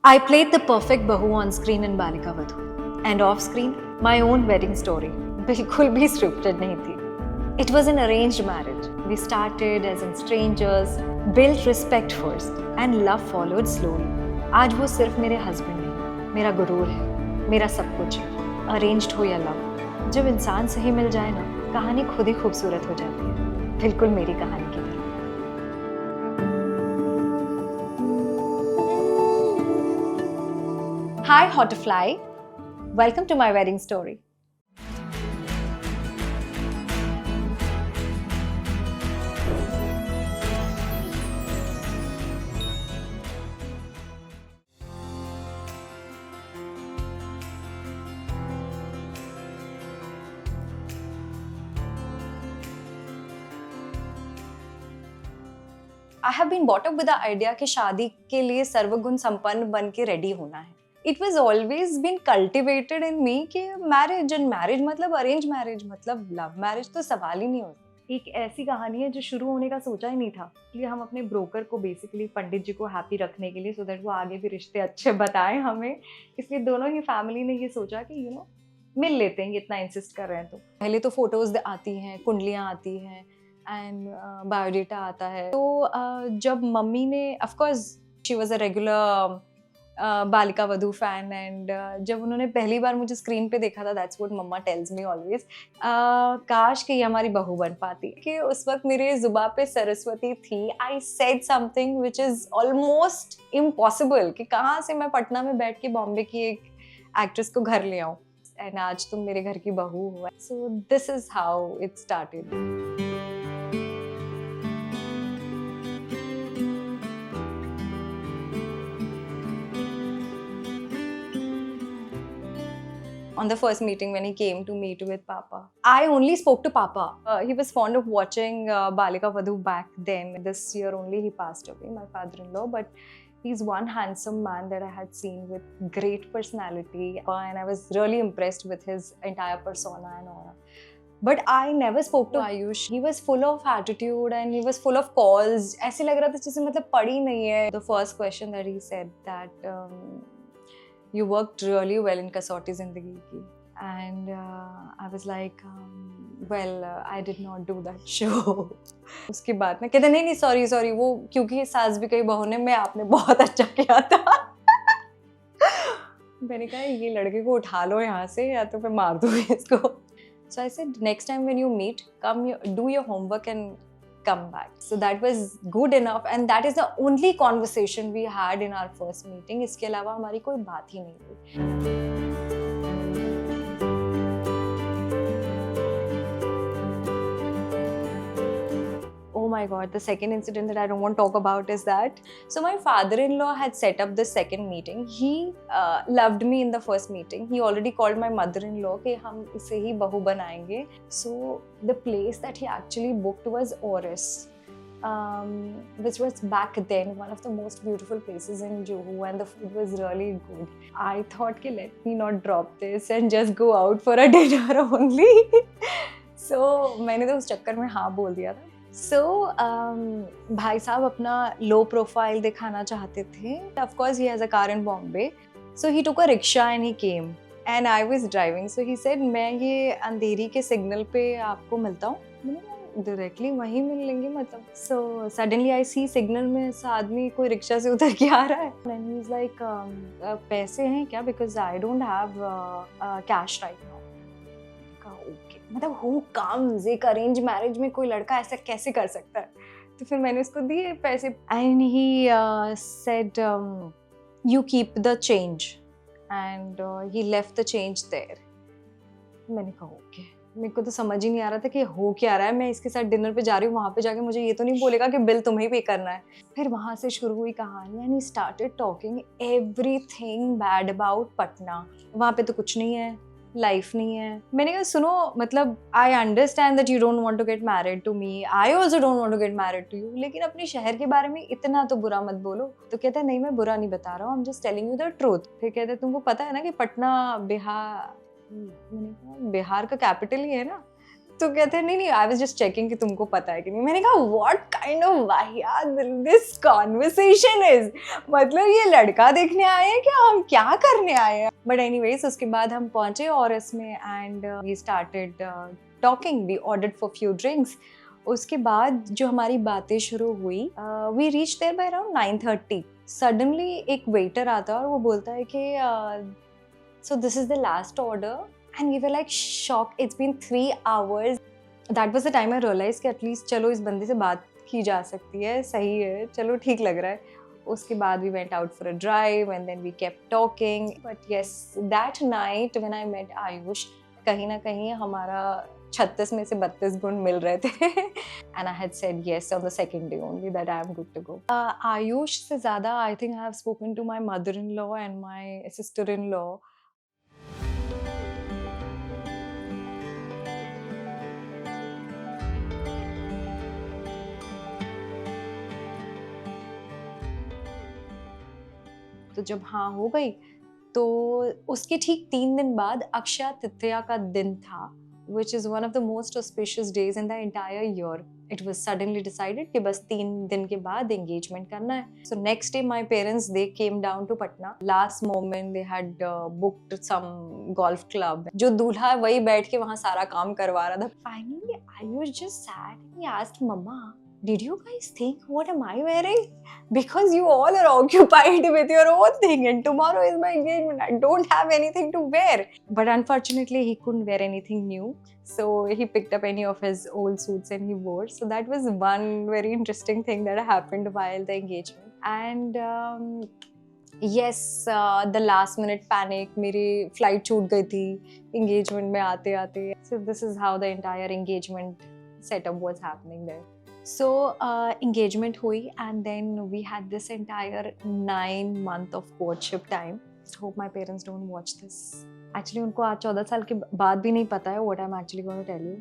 I played the perfect Bahu on screen in Balika Vadhu, and off screen, my own wedding story. बिल्कुल भी scripted नहीं थी. It was an arranged marriage. We started as in strangers, built respect first, and love followed slowly. आज वो सिर्फ मेरे husband नहीं, मेरा गुरूर है, मेरा सब कुछ है. Arranged हो या love, जब इंसान सही मिल जाए ना, कहानी खुद ही खूबसूरत हो जाती है. बिल्कुल मेरी कहानी की तरह. Hi Hotterfly, welcome to my wedding story. I have been brought up with the idea कि शादी के लिए सर्वगुण संपन्न बन के रेडी होना है. It was always been cultivated in me कि marriage and marriage मतलब arranged marriage मतलब love marriage तो सवाल ही नहीं होता. एक ऐसी कहानी है जो शुरू होने का सोचा ही नहीं था. इसलिए हम अपने ब्रोकर को बेसिकली पंडित जी को हैप्पी रखने के लिए सो दैट वो आगे भी रिश्ते अच्छे बताएं हमें, इसलिए दोनों ही फैमिली ने ये सोचा कि मिल लेते हैं, इतना इंसिस्ट कर रहे हैं. तो पहले तो फोटोज आती हैं, कुंडलियाँ आती हैं एंड बायोडेटा आता है. तो जब मम्मी ने of course she was a regular Balika Vadhu fan and जब उन्होंने पहली बार मुझे स्क्रीन पे देखा था, that's what mamma tells me always, काश कि ये हमारी बहू बन पाती. कि उस वक्त मेरे जुबान पे सरस्वती थी. I said something which is almost impossible कि कहाँ से मैं पटना में बैठ के बॉम्बे की एक एक्ट्रेस को घर ले आऊँ एंड आज तुम मेरे घर की बहू हो. सो this is how it started. On the first meeting when he came to meet with Papa, I only spoke to Papa. He was fond of watching Balika Vadhu back then. This year only he passed away, my father-in-law, but he's one handsome man that I had seen with great personality, and I was really impressed with his entire persona and aura. But I never spoke to Ayush. He was full of attitude and he was full of calls. ऐसे लग रहा था जैसे मतलब पढ़ी नहीं है. The first question that he said that you worked really well in Kasauti Zindagi Ki. And I was like, well, I did not do that show. उसके बाद में कहते नहीं सॉरी वो क्योंकि सास भी कई बहू ने, मैं आपने बहुत अच्छा किया था. मैंने कहा ये लड़के को उठा लो यहाँ से या तो फिर मार दो इसको. So I said, next time when you meet, do your homework and come back. So that was good enough, and that is the only conversation we had in our first meeting. इसके अलावा हमारी कोई बात ही नहीं हुई. Oh my God, the second incident that I don't want to talk about is that, so my father-in-law had set up the second meeting. He loved me in the first meeting. He already called my mother-in-law कि हम इसे ही बहू बनाएंगे. So the place that he actually booked was Oris, which was back then one of the most beautiful places in Juhu, and the food was really good. I thought कि let me not drop this and just go out for a dinner only. So मैंने तो उस चक्कर में हाँ बोल दिया था. So भाई साहब अपना लो प्रोफाइल दिखाना चाहते थे. Of course he has a car in Bombay. So he took a rickshaw and he came and I was driving. So he said मैं ये अंधेरी के सिग्नल पे आपको मिलता हूँ. मैंने डायरेक्टली वहीं मिल लेंगे मतलब. So suddenly I see signal में ऐसा आदमी कोई रिक्शा से उतर के आ रहा है. And he's like पैसे हैं क्या, because I don't have cash right now. Okay, मतलब हु कम्स, एक अरेंज मैरिज में कोई लड़का ऐसा कैसे कर सकता है. तो फिर मैंने उसको दिए पैसे and he said you keep the change and he left the change their. मैंने कहा ओके. मेरे को तो समझ ही नहीं आ रहा था कि हो क्या रहा है. मैं इसके साथ डिनर पे जा रही हूँ, वहाँ पे जाके मुझे ये तो नहीं बोलेगा कि बिल तुम्हें ही पे करना है. फिर वहाँ से शुरू हुई कहानी and he started talking everything bad about Patna. वहाँ पे तो कुछ नहीं है, लाइफ नहीं है. मैंने कहा सुनो, मतलब I understand that you don't want to get married to me, I also don't want to get married to you, लेकिन अपने शहर के बारे में इतना तो बुरा मत बोलो. तो कहता है नहीं मैं बुरा नहीं बता रहा हूँ, I am just telling you the truth. फिर कहते हैं तुमको पता है ना कि पटना बिहार. मैंने कहा बिहार का कैपिटल ही है ना. तो कहते हैं नहीं नहीं, आई वाज जस्ट चेकिंग कि तुमको पता है कि नहीं। मैंने कहा व्हाट काइंड ऑफ वाहियात दिस कॉन्वर्सेशन इज, मतलब ये लड़का देखने आए हैं क्या, हम क्या करने आए हैं। बट एनीवेज उसके बाद हम पहुंचे और इसमें and we started talking, we ordered for few drinks. उसके बाद जो हमारी बातें शुरू हुई, we reach there by around 9:30। Suddenly एक वेटर आता है और वो बोलता है कि so this is the last order, and we were like shock, it's been 3 hours। That was the time I realize कि एटलीस्ट चलो इस बंदे से बात की जा सकती है, सही है, चलो ठीक लग रहा है। उसके बाद we went out for a drive and then we kept talking. But yes, that night when I met Ayush, कहीं ना कहीं हमारा 36 में से 32 गुण मिल रहे थे। And I had said yes on the second day only that I am good to go. Ayush से ज़्यादा I think I have spoken to my mother in law and my sister in law. तो जब हाँ हो गई, तो उसके ठीक 3 दिन बाद अक्षय तृतीया का दिन था, which is one of the most auspicious days in the entire year. It was suddenly decided कि बस 3 दिन के बाद engagement करना है. So next day my parents, they came down to Patna. Last moment they had booked some golf club. जो दूल्हा है वही बैठ के वहाँ सारा काम करवा रहा था. Finally I was just sad and he asked Mama, did you guys think what am I wearing? Because you all are occupied with your own thing and tomorrow is my engagement. I don't have anything to wear. But unfortunately he couldn't wear anything new. So he picked up any of his old suits and he wore. So that was one very interesting thing that happened while the engagement. And yes, the last minute panic, मेरी flight छूट गई थी engagement में आते आते. So this is how the entire engagement setup was happening there. So engagement hui and then we had this entire 9 month of courtship time. Hope my parents don't watch this. Actually उनको आज 14 साल के बाद भी नहीं पता है what I'm actually going to tell you.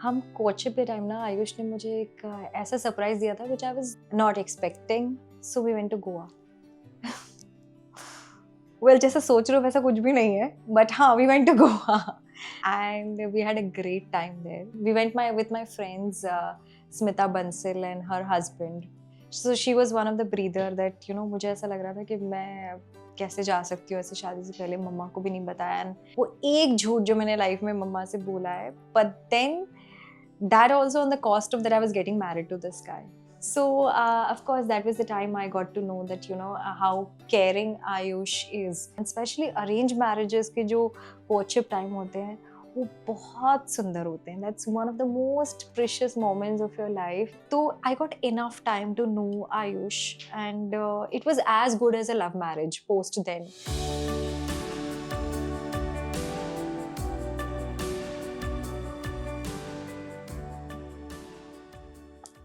हम courtship के टाइम ना आयुष ने मुझे एक ऐसा सरप्राइज दिया था which I was not expecting. So we went to Goa. Well, जैसा सोच रहे हो वैसा कुछ भी नहीं है, but हाँ, we went to Goa and we had a great time there. We went with my friends. Smita Bansal and her husband. So she was one of the breather that, you know, मुझे ऐसा लग रहा था कि मैं कैसे जा सकती हूँ ऐसे शादी से पहले, मम्मा को भी नहीं बताया। And वो एक झूठ जो मैंने लाइफ में मम्मा से बोला है, but then that also on the cost of that I was getting married to this guy. So of course that was the time I got to know that, you know, how caring Ayush is. And especially arranged marriages के जो courtship time होते हैं वो बहुत सुंदर होते हैं. That's one of the most precious moments of your life. So I got enough time to know Ayush and it was as good as a love marriage post then.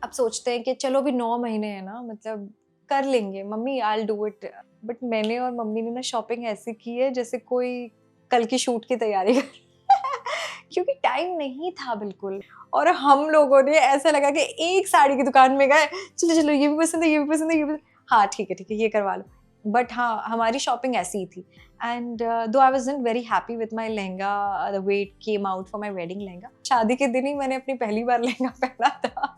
अब सोचते हैं कि चलो भी 9 महीने हैं ना, मतलब कर लेंगे, mummy I'll do it. But मैंने और मम्मी ने ना शॉपिंग ऐसी की है जैसे कोई कल की शूट की तैयारी कर क्योंकि टाइम नहीं था बिल्कुल. और हम लोगों ने ऐसा लगा कि एक साड़ी की दुकान में गए, चलो चलो ये भी पसंद है, ये भी पसंद है, ये भी, हाँ ठीक है ये करवा लो. बट हाँ, हमारी शॉपिंग ऐसी ही थी. एंड दो I wasn't very happy with my lehenga, the way it came out for my wedding lehenga. शादी के दिन ही मैंने अपनी पहली बार लहंगा पहना था.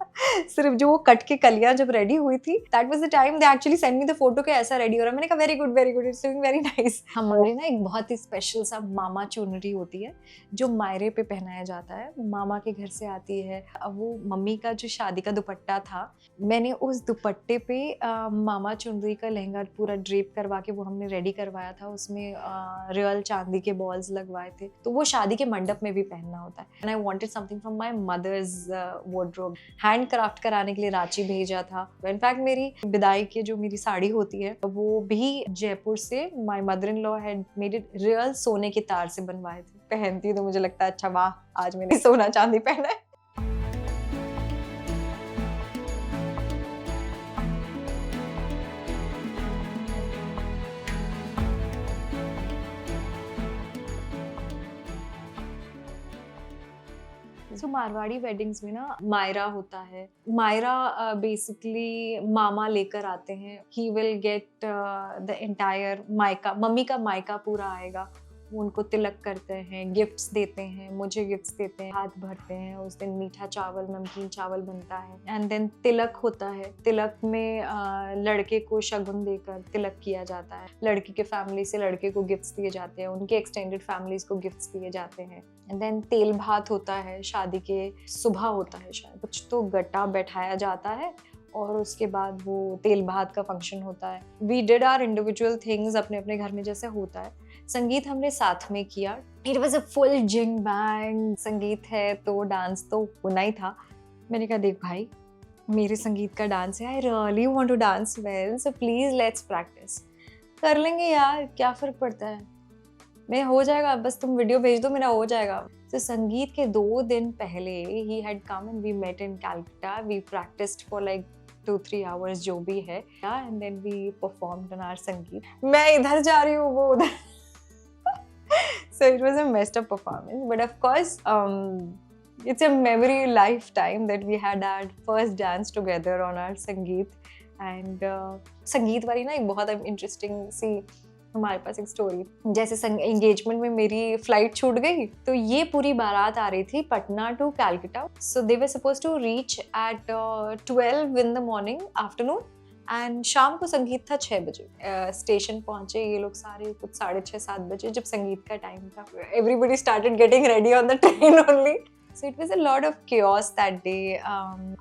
सिर्फ जो वो कट के कलियां जब रेडी हुई थी, that was the time they actually send me the photo के ऐसा रेडी हो रहा है. मैंने कहा very good, it's looking very nice. हमारे ना एक बहुत ही स्पेशल सा मामा चुनरी होती है जो मायरे पे पहनाया जाता है, मामा के घर से आती है. अब वो मम्मी का जो शादी का दुपट्टा था, मैंने उस दुपट्टे पे मामा चुनरी का लहंगा पूरा ड्रेप करवा के वो हमने रेडी करवाया था. उसमें रियल चांदी के बॉल्स लगवाए थे, तो वो शादी के मंडप में भी पहनना होता है. And I wanted something from my mother's wardrobe. Hand craft कराने के लिए रांची भेजा था. इनफैक्ट मेरी विदाई की जो मेरी साड़ी होती है वो भी जयपुर से my mother in law had made it real सोने के तार से बनवाए थे. पहनती तो मुझे लगता है अच्छा वाह, आज मैंने सोना चांदी पहना है. So मारवाड़ी वेडिंग्स में ना मायरा होता है. मायरा बेसिकली मामा लेकर आते हैं. He will get the entire मायका, मम्मी का मायका पूरा आएगा वो उनको तिलक करते हैं, गिफ्ट्स देते हैं, मुझे गिफ्ट्स देते हैं, हाथ भरते हैं। उस दिन मीठा चावल, नमकीन चावल बनता है। एंड देन तिलक होता है। तिलक में लड़के को शगुन देकर तिलक किया जाता है। लड़की के फैमिली से लड़के को गिफ्ट्स दिए जाते हैं, उनके एक्सटेंडेड फैमिलीज को गिफ्ट्स दिए जाते हैं। एंड देन तेल भात होता है, शादी के सुबह होता है शायद, कुछ तो गट्टा बैठाया जाता है और उसके बाद वो तेल भात का फंक्शन होता है। We did our individual things अपने अपने घर में जैसे होता है। संगीत हमने साथ में किया। It was a full zing bang. Sangeet है तो डांस तो होना ही था। मैंने कहा देख भाई, मेरे संगीत का डांस है, I really want to dance well, so please let's practice. कर लेंगे यार, क्या फर्क पड़ता है, मैं हो जाएगा, बस तुम वीडियो भेज दो, मेरा हो जाएगा। तो संगीत के 2 दिन पहले ही had come and we met in Calcutta. We practiced for like 2-3 hours जो भी है, and then we performed on our sangeet. मैं इधर जा रही हूँ, वो उधर। So it was a messed up performance, but of course it's a memory lifetime that we had our first dance together on our संगीत। and संगीत वाली ना एक बहुत इंटरेस्टिंग सी हमारे पास एक स्टोरी। जैसे एंगेजमेंट में मेरी फ्लाइट छूट गई, तो ये पूरी बारात आ रही थी Patna to Calcutta. So they were suppose to reach at 12 in the morning afternoon, and शाम को संगीत था 6 बजे। स्टेशन पहुंचे ये लोग सारे कुछ 6:30-7 बजे, जब संगीत का टाइम था। Everybody started getting ready on the train only. So it was a lot of chaos that day.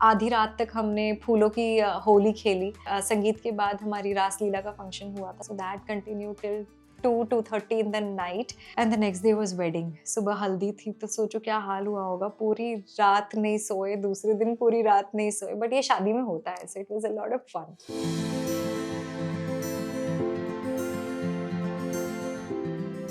आधी रात तक हमने फूलों की होली खेली। संगीत के बाद हमारी रासलीला का फंक्शन हुआ था। So that continued till 2-2:30 in the night, and the next day was wedding. सुबह हल्दी थी, तो सोचो क्या हाल हुआ होगा। पूरी रात नहीं सोए, दूसरे दिन पूरी रात नहीं सोए, बट ये शादी में होता है। So it was a lot of fun.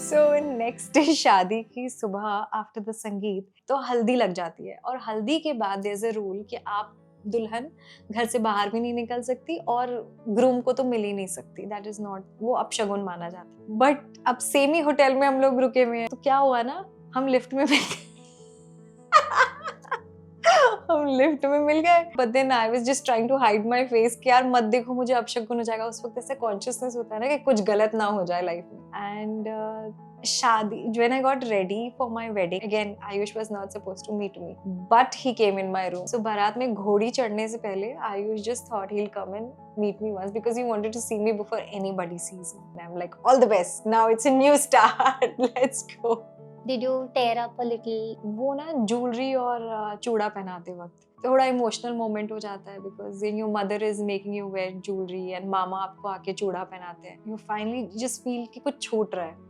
So next day शादी की सुबह आफ्टर द संगीत तो हल्दी लग जाती है, और हल्दी के बाद देयर इज अ रूल कि आप दुल्हन घर से बाहर भी नहीं निकल सकती और ग्रूम को तो मिल ही नहीं सकती। दैट इज नॉट, वो अपशगुन माना जाता है। बट अब सेम ही होटल में हम लोग रुके हुए हैं, तो क्या हुआ ना, हम लिफ्ट में हम लिफ्ट में मिल गए। But then I was just trying to hide my face कि यार मत देखो, मुझे अपशगुन हो जाएगा। उस वक्त ऐसा कॉन्शियसनेस होता है ना कि कुछ गलत ना हो जाए लाइफ में। एंड शादी, when I got ready for my wedding, again Ayush was not supposed to meet me, but he came in my room. So बारात में घोड़ी चढ़ने से पहले Ayush just thought he'll come and meet me once because he wanted to see me before anybody sees me. And I'm like, all the best, now it's a new start, let's go. Did you tear up a little? वो ना jewellery और चूड़ा पहनाते वक्त थोड़ा emotional moment हो जाता है, because your mother is making you wear jewellery and मामा आपको आके चूड़ा पहनाते हैं। यू फाइनली जस्ट फील कि कुछ छूट रहा है।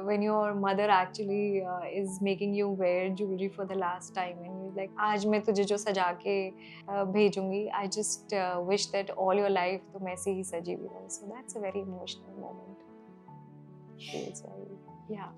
When your mother actually is making you wear jewelry for the last time and you're like, आज मैं तुझे जो सजा के भेजूंगी, I just wish that all your life तुम ऐसे ही सजी हुई हो। So that's a very emotional moment. Feels very, yeah.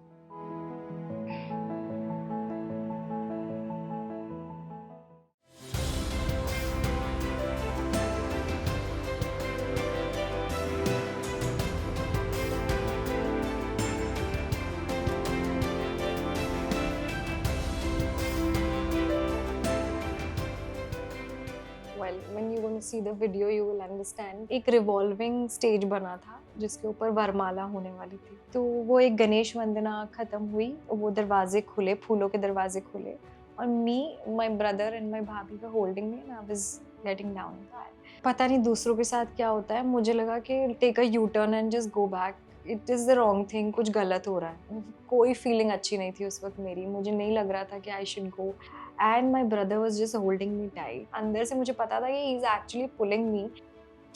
Well, when you're going to see the video, you will understand. एक रिवॉल्विंग स्टेज बना था जिसके ऊपर वरमाला होने वाली थी। तो वो एक गणेश वंदना खत्म हुई, वो दरवाजे खुले, फूलों के दरवाजे खुले, और मी, माय ब्रदर एंड माय भाभी वर holding me and I was letting down. पता नहीं दूसरों के साथ क्या होता है, मुझे लगा कि take a U turn and just go back, it is the wrong thing, कुछ गलत हो रहा है। कोई फीलिंग अच्छी नहीं थी उस वक्त मेरी, मुझे नहीं लग रहा था कि I should go, and my brother was just holding me tight. अंदर से मुझे पता था कि he is actually pulling me.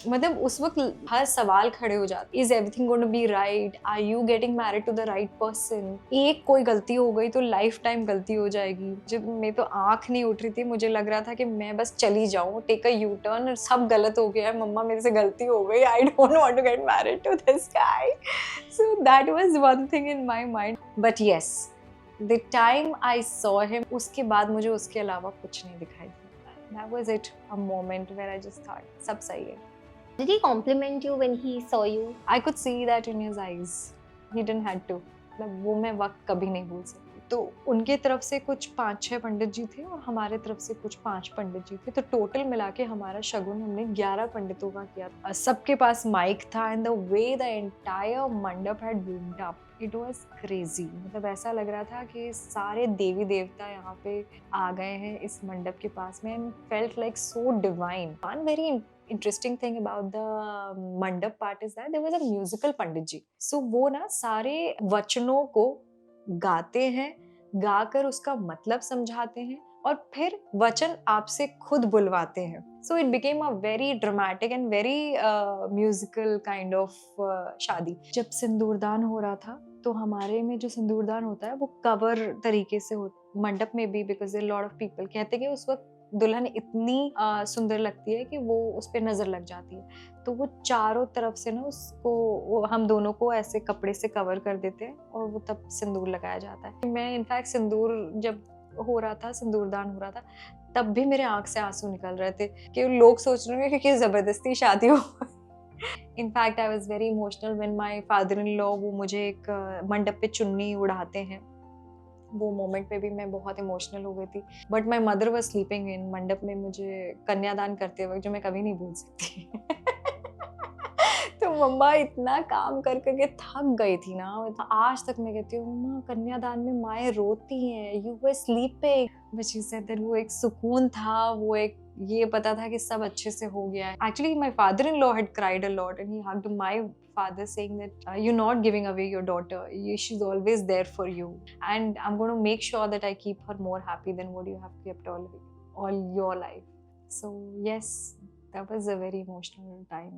मतलब उस वक्त हर सवाल खड़े हो जाते, is everything going to be right, are you getting married to the right person. एक कोई गलती हो गई तो लाइफ टाइम गलती हो जाएगी। जब मैं तो आंख नहीं उठ रही थी, मुझे लग रहा था कि मैं बस चली जाऊं, टेक अ यू टर्न, सब गलत हो गया है, मम्मा मेरे से गलती हो गई, I don't want to get married to this guy. So that was one thing in my mind. But yes, the time I saw him, उसके बाद मुझे उसके अलावा कुछ नहीं दिखाई दिया। That was it, a moment where I just thought सब सही है। Did he compliment you when he saw you? I could see that in his eyes. He didn't had to. मतलब वो मैं वक्त कभी नहीं भूल सकती। तो उनके तरफ से कुछ 5-6 पंडित जी थे और हमारे तरफ से कुछ 5 पंडित जी थे, तो टोटल मिला के हमारा शगुन हमने 11 पंडितों का किया। सबके पास माइक था and the way the entire mandap had boomed up, it was crazy. मतलब ऐसा लग रहा था कि सारे देवी देवता यहाँ पे आ गए हैं इस मंडप के पास में, and felt like so divine. One very interesting thing about the mandap part is that there was a musical pandit ji, so वो ना सारे वचनों को गाते हैं, गाकर उसका मतलब समझाते हैं और फिर वचन आपसे खुद बुलवाते हैं। So it became a very dramatic and very musical kind of शादी। जब सिंदूरदान हो रहा था तो हमारे में जो सिंदूरदान होता है वो कवर तरीके से होता, मंडप में भी, because a lot of people कहते हैं कि उस वक्त दुल्हन इतनी सुंदर लगती है कि वो उस पर नजर लग जाती है, तो वो चारों तरफ से ना उसको हम दोनों को ऐसे कपड़े से कवर कर देते हैं और वो तब सिंदूर लगाया जाता है। मैं इनफैक्ट सिंदूर जब हो रहा था, सिंदूरदान हो रहा था, तब भी मेरे आंख से आंसू निकल रहे थे कि लोग सोच रहे हैं कि जबरदस्ती शादी हो। In fact I was very emotional when my father in law वो मुझे एक मंडप पे चुन्नी उड़ाते हैं, वो मोमेंट पे भी मैं बहुत इमोशनल हो गई थी। But my mother was sleeping in मंडप में मुझे कन्यादान करते वक्त, जो मैं कभी नहीं भूल सकती। तो मम्मा इतना काम कर करके थक गई थी ना, आज तक मैं कहती हूँ मम्मा कन्यादान में माएँ रोती हैं, you were sleeping, but she said that वो एक सुकून था, वो एक ये पता था कि सब अच्छे से हो गया है। Actually my father-in-law had cried a lot and he hugged my father saying that you're not giving away your daughter, she's always there for you and I'm going to make sure that I keep her more happy than what you have kept all your life. So yes, that was a very emotional time.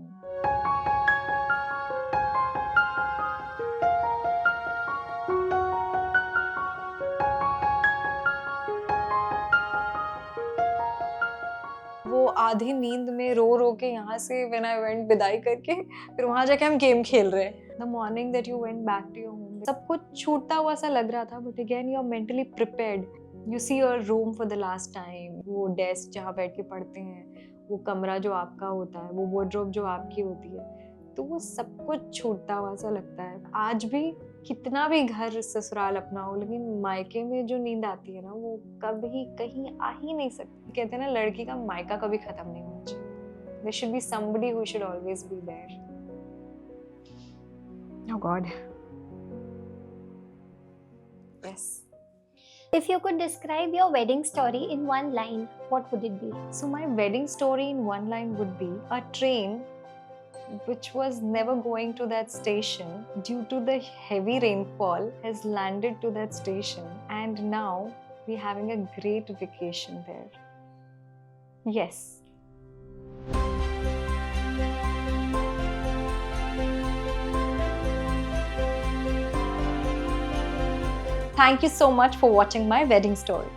वो आधी नींद में रो रो के यहाँ से when I went विदाई करके, फिर वहाँ जाके हम गेम खेल रहे हैं। The morning that you went back to your home, सब कुछ छूटता हुआ सा लग रहा था, but again you are mentally prepared. You see your room for the last time, वो डेस्क जहाँ बैठ के पढ़ते हैं, वो कमरा जो आपका होता है, वो वार्डरोब जो आपकी होती है, तो वो सब कुछ छूटता हुआ सा लगता है। आज भी कितना भी घर ससुराल अपना हो, लेकिन मायके में जो नींद आती है ना, वो कभी कहीं आ ही नहीं सकती। कहते हैं ना, लड़की का मायका कभी खत्म नहीं होना चाहिए। There should be somebody who should always be there. Oh God. Yes. If you could describe your wedding story in one line, what would it be? So my wedding story in one line would be a train which was never going to that station due to the heavy rainfall has landed to that station and now we're having a great vacation there. Yes. Thank you so much for watching my wedding story.